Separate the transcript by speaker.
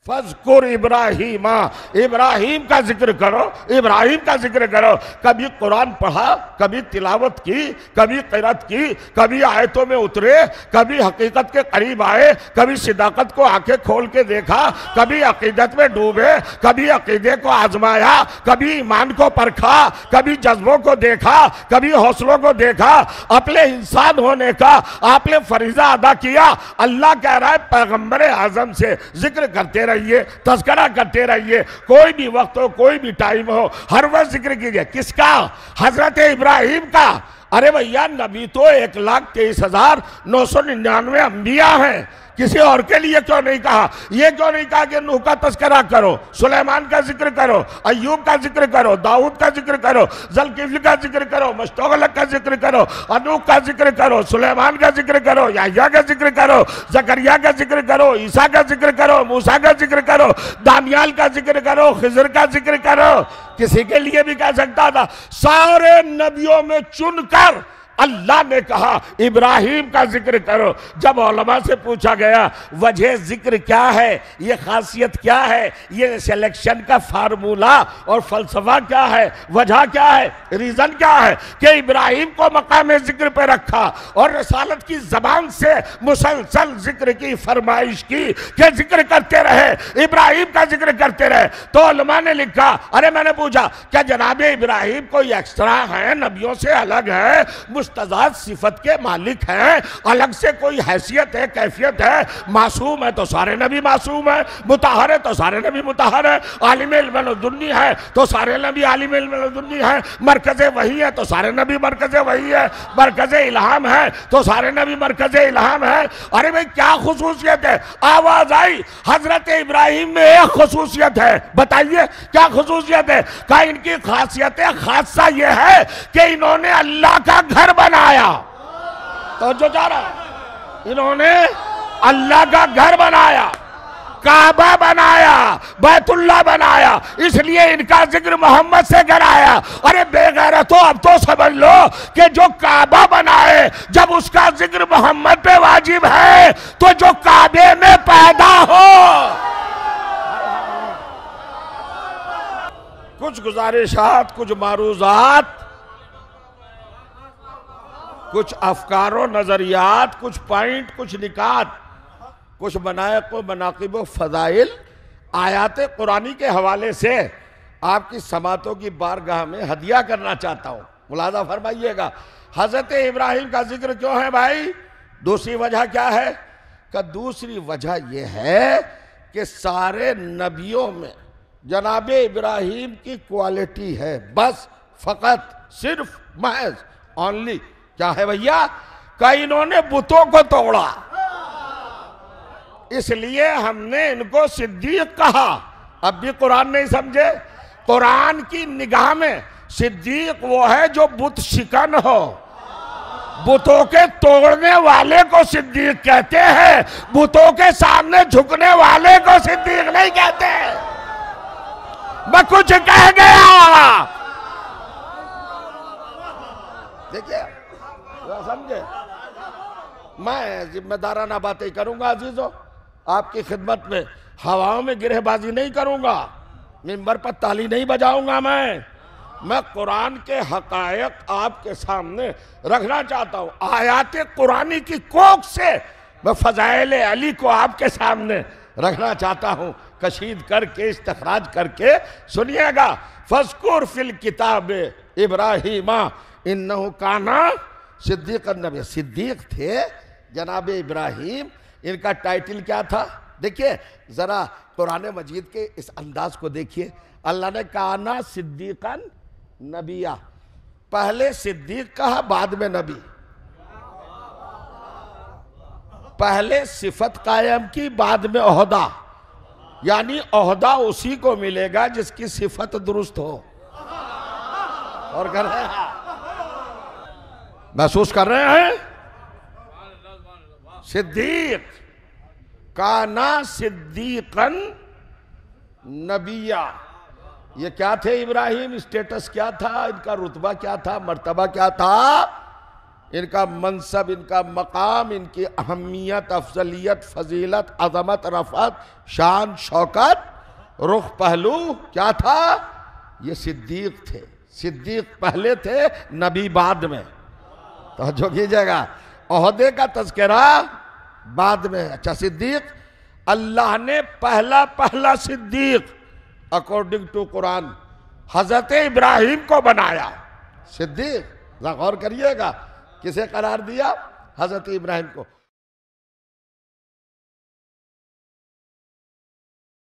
Speaker 1: फज़कुर इब्राहिम, इब्राहिम का जिक्र करो, इब्राहिम का जिक्र करो। कभी कुरान पढ़ा, कभी तिलावत की, कभी क़िरात की, कभी आयतों में उतरे, कभी हकीकत के करीब आए, कभी सिदाकत को आंखें खोल के देखा, कभी अकीदत में डूबे, कभी अकीदे को आजमाया, कभी ईमान को परखा, कभी जज्बों को देखा, कभी हौसलों को देखा। अपने इंसान होने का आपने फरीजा अदा किया। अल्लाह कह रहा है पैगंबर आजम से जिक्र करते रहिए, तज़किरा करते रहिए, कोई भी वक्त हो, कोई भी टाइम हो, हर वक्त जिक्र कीजिए। किसका? हजरत इब्राहिम का। अरे भैया, नबी तो 1,23,999 अंबिया हैं, किसी और के लिए क्यों नहीं कहा? ये क्यों नहीं कहा कि नूह का तस्करा करो, सुलेमान का जिक्र करो, अय्यूब का जिक्र करो, दाऊद का जिक्र करो, ज़ुल्किफ्ल का जिक्र करो, मस्तगलक का जिक्र करो, अनूह का जिक्र करो, सुलेमान का जिक्र करो, याह्या का जिक्र करो, जकरिया का जिक्र करो, ईसा का जिक्र करो, मूसा का जिक्र करो, दानियाल का जिक्र करो, खिज़र का जिक्र करो। किसी के लिए भी कह सकता था। सारे नबियों में चुनकर अल्लाह ने कहा इब्राहिम का जिक्र करो। जब उलमा से पूछा गया वजह जिक्र क्या है, ये खासियत क्या है, ये सिलेक्शन का फार्मूला और फलसफा क्या है, वजह क्या है, रीजन क्या है कि इब्राहिम को मकाम जिक्र पे रखा और रसालत की जबान से मुसलसल जिक्र की फरमाइश की कि जिक्र करते रहे, इब्राहिम का जिक्र करते रहे। तो उलमा ने लिखा, अरे मैंने पूछा क्या जनाब इब्राहिम कोई एक्स्ट्रा है, नबियों से अलग है, मुस्तज़ाद सिफत के मालिक हैं, अलग से कोई हैसियत है, कैफियत है? मासूम है तो सारे नबी मासूम है, मुताहर है तो सारे नबी मुताहर है, आलिम इल्म लदुन्नी है तो सारे नबी आलिम इल्म लदुन्नी है, मरकज़ वही है तो सारे नबी मरकज़ वही है, मरकज़ इल्हाम है तो सारे नबी मरकज़ इल्हाम है। अरे भाई क्या खुसूसियत है? आवाज आई हजरत इब्राहिम में एक खुसूसियत है, बताइए क्या खुसूसियत है? क्या इनकी खासियत खासा ये है कि इन्होंने अल्लाह का घर बनाया। तो जो जा रहा, इन्होंने अल्लाह का घर बनाया, काबा बनाया, बैतुल्लाह बनाया, इसलिए इनका जिक्र मोहम्मद से कराया। अरे बेगैरतो, अब तो समझ लो कि जो काबा बनाए, जब उसका जिक्र मोहम्मद पे वाजिब है तो जो काबे में पैदा हो। कुछ गुजारिशात, कुछ मारूजात, कुछ अफकारो नजरियात, कुछ पॉइंट, कुछ निकात, कुछ मनायक व मनाकिब व फजाइल आयात कुरानी के हवाले से आपकी समातों की बारगाह में हदिया करना चाहता हूं। मुलाजा फरमाइएगा। हजरत इब्राहिम का जिक्र क्यों है भाई? दूसरी वजह क्या है? कि दूसरी वजह यह है कि सारे नबियों में जनाब इब्राहिम की क्वालिटी है, बस, फकत, सिर्फ, महज, ओनली। क्या है भैया? कि इन्होंने बुतों को तोड़ा, इसलिए हमने इनको सिद्दीक कहा। अब भी कुरान नहीं समझे? कुरान की निगाह में सिद्दीक वो है जो बुत शिकन हो, बुतों के तोड़ने वाले को सिद्दीक कहते हैं, बुतों के सामने झुकने वाले को सिद्दीक नहीं कहते। मैं कुछ कह गया, देखिए समझे? मैं जिम्मेदाराना बातें करूंगा अजीजों, आपकी खिदमत में हवाओं में गिरहबाजी नहीं करूंगा, मिंबर पर ताली नहीं बजाऊंगा। मैं कुरान के हकायक आपके सामने रखना चाहता हूं। आयात कुरानी की कोख से मैं फजाइल अली को आपके सामने रखना चाहता हूं, कशीद करके, इस्तखराज करके सुनिएगा। फज़कुर फिल किताब इब्राहिमा इन्नहु काना सिद्दीक़ नबी। सिद्दीक थे जनाब इब्राहिम। इनका टाइटल क्या था? देखिए जरा कुरान मजीद के इस अंदाज को देखिए। अल्लाह ने काना सिद्दीक़न नबिया, पहले सिद्दीक कहा, बाद में नबी। पहले सिफत कायम की, बाद में ओहदा, यानी ओहदा उसी को मिलेगा जिसकी सिफत दुरुस्त हो। और कर रहे हैं, महसूस कर रहे हैं? सिद्दीक काना सिद्दीकन नबिया। ये क्या थे इब्राहिम? स्टेटस क्या था इनका? रुतबा क्या था? मर्तबा क्या था? इनका मनसब, इनका मकाम, इनकी अहमियत, अफजलियत, फजीलत, अजमत, रफत, शान, शौकत, रुख, पहलू क्या था? ये सिद्दीक थे। सिद्दीक पहले थे, नबी बाद में। तो जो कीजिएगा, ओहदे का तज़किरा बाद में। अच्छा, सिद्दीक अल्लाह ने पहला सिद्दीक अकॉर्डिंग टू कुरान हजरत इब्राहिम को बनाया सिद्दीक। गौर करिएगा, किसे करार दिया? हजरत इब्राहिम को।